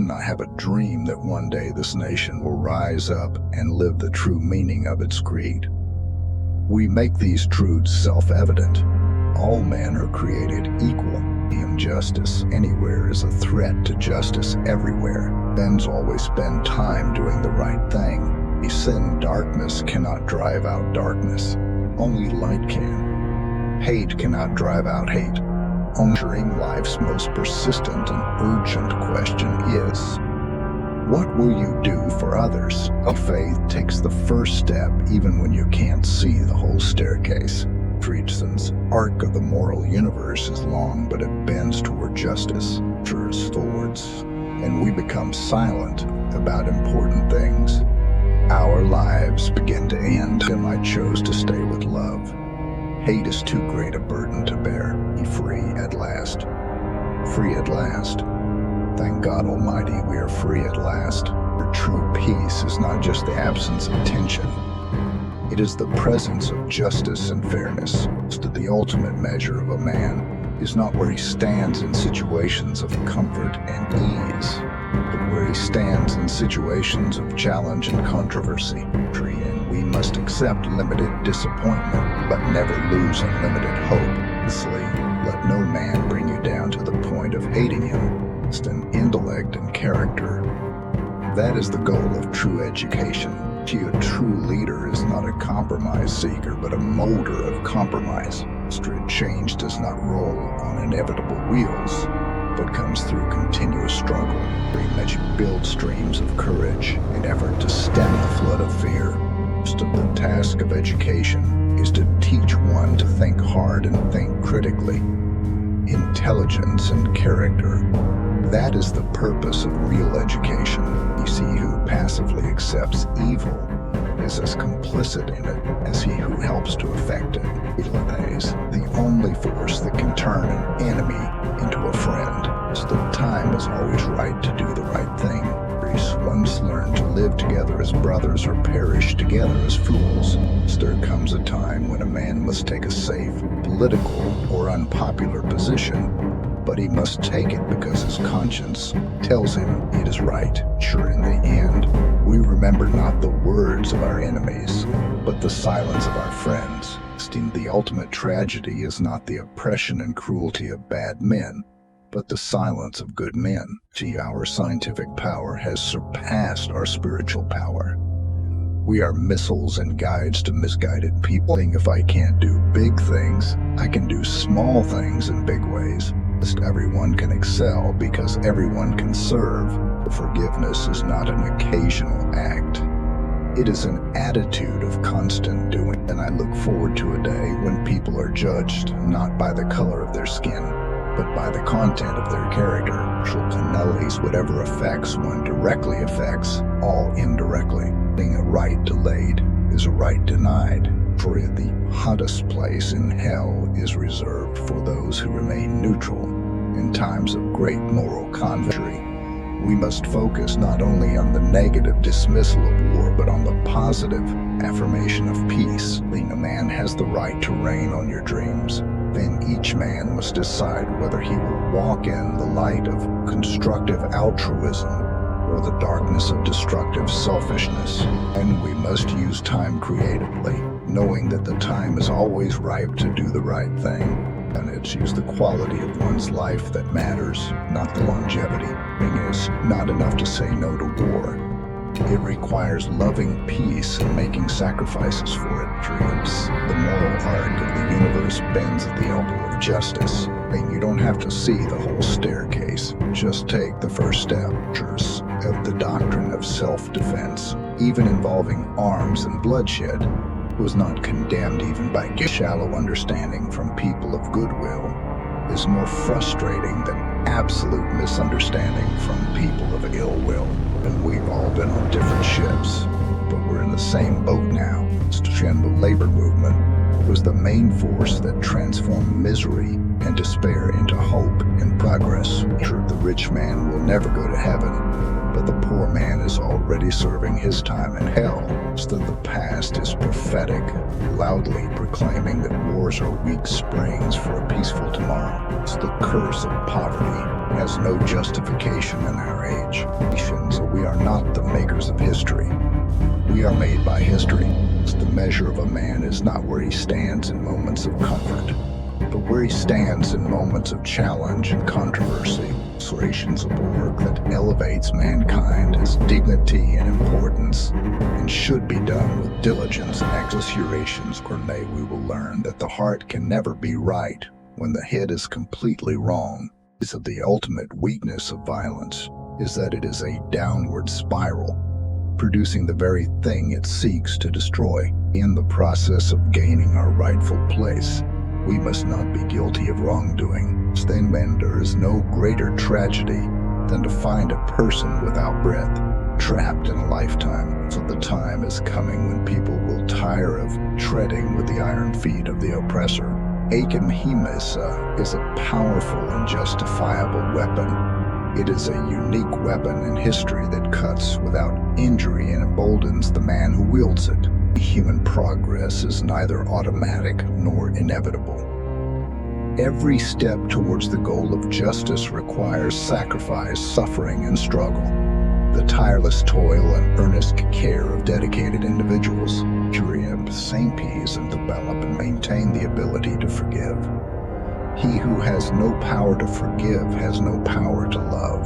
Often I have a dream that one day this nation will rise up and live the true meaning of its creed. We make these truths self-evident. All men are created equal. Injustice anywhere is a threat to justice everywhere. Men always spend time doing the right thing. He said darkness cannot drive out darkness. Only light can. Hate cannot drive out hate. Answering life's most persistent and urgent question is, what will you do for others? Faith takes the first step even when you can't see the whole staircase. Friedman's arc of the moral universe is long, but it bends toward justice, turns towards, and we become silent about important things. Our lives begin to end, and I chose to stay with love. Hate is too great a burden to bear. Be free at last. Free at last. Thank God Almighty, we are free at last. For true peace is not just the absence of tension. It is the presence of justice and fairness. The ultimate measure of a man is not where he stands in situations of comfort and ease, but where he stands in situations of challenge and controversy. And we must accept limited disappointment, but never lose unlimited hope. Let no man bring you down to the point of hating him. It's an intellect and character. That is the goal of true education. A true leader is not a compromise seeker, but a molder of compromise. Change does not roll on inevitable wheels, but comes through continuous struggle. That you build streams of courage in effort to stem the flood of fear. The task of education is to teach one to think hard and think critically. Intelligence and character. That is the purpose of real education. You see, who passively accepts evil is as complicit in it as he who helps to effect it. The only force that can turn an enemy into a friend. The time is always right to do the right thing. Once learn to live together as brothers or perish together as fools. There comes a time when a man must take a safe, political, or unpopular position, but he must take it because his conscience tells him it is right. Sure, in the end, we remember not the words of our enemies, but the silence of our friends. The ultimate tragedy is not the oppression and cruelty of bad men, but the silence of good men. Our scientific power has surpassed our spiritual power. We are missiles and guides to misguided people. If I can't do big things, I can do small things in big ways. Everyone can excel because everyone can serve. Forgiveness is not an occasional act. It is an attitude of constant doing. And I look forward to a day when people are judged not by the color of their skin, but by the content of their character. Whatever affects one directly affects all indirectly. Being a right delayed is a right denied. For the hottest place in hell is reserved for those who remain neutral in times of great moral conflict. We must focus not only on the negative dismissal of war, but on the positive affirmation of peace. Being a man has the right to reign on your dreams. Then each man must decide whether he will walk in the light of constructive altruism or the darkness of destructive selfishness. And we must use time creatively, knowing that the time is always ripe to do the right thing. And it's use the quality of one's life that matters, not the longevity. It is not enough to say no to war. It requires loving peace and making sacrifices for it. The moral arc of the universe bends at the elbow of justice. And you don't have to see the whole staircase. Just take the first step. Of the doctrine of self-defense, even involving arms and bloodshed, was not condemned even by shallow understanding from people of goodwill, is more frustrating than absolute misunderstanding from people of ill will. And we've all been on different ships, but we're in the same boat now. The labor movement was the main force that transformed misery and despair into hope and progress. The rich man will never go to heaven, but the poor man is already serving his time in hell. The past is prophetic, loudly proclaiming that wars are weak springs for a peaceful tomorrow. The curse of poverty has no justification in our age. We are made by history. The measure of a man is not where he stands in moments of comfort, but where he stands in moments of challenge and controversy. Illustrations of work that elevates mankind as dignity and importance, and should be done with diligence and exaggerations, or nay, we will learn that the heart can never be right when the head is completely wrong. Is of the ultimate weakness of violence is that it is a downward spiral, producing the very thing it seeks to destroy. In the process of gaining our rightful place, we must not be guilty of wrongdoing. Then there is no greater tragedy than to find a person without breath, trapped in a lifetime. So the time is coming when people will tire of treading with the iron feet of the oppressor. Activism is a powerful and justifiable weapon. It is a unique weapon in history that cuts without injury and emboldens the man who wields it. Human progress is neither automatic nor inevitable. Every step towards the goal of justice requires sacrifice, suffering, and struggle. The tireless toil and earnest care of dedicated individuals to same peace and develop and maintain the ability to forgive. He who has no power to forgive has no power to love.